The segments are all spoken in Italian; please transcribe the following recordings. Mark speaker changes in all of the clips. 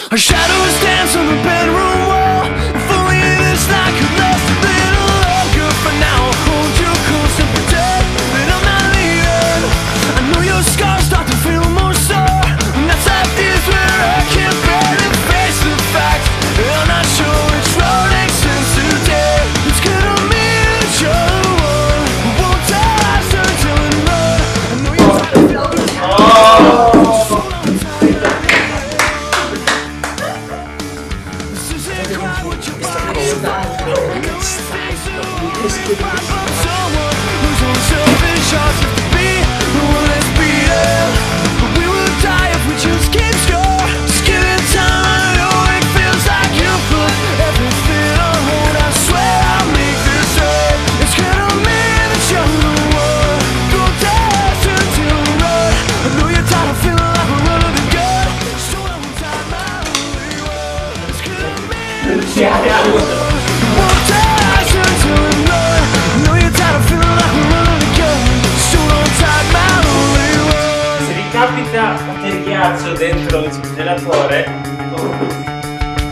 Speaker 1: Our shadows dance on the bedroom wall. If only this night could last a little longer. For now I'll hold you close and pretend that I'm not leaving. I know your scars start to feel more sore. And that's like this where I can't bear to face the fact that I'm not sure which road makes sense today. It's gonna mean that you're the one who won't die, turn to and run. I know you're
Speaker 2: se vi capita del ghiaccio dentro il congelatore,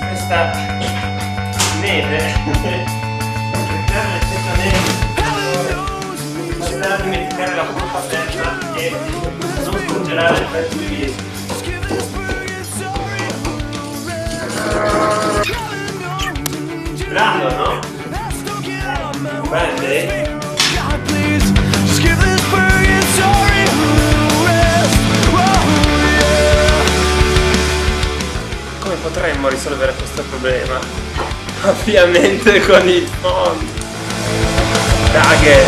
Speaker 2: questa neve basterà dimenticare la pompa aperta e non congelare il pezzo di riso. Bravo, no? Bene? Come potremmo risolvere questo problema? Ovviamente con il phon. Daghe!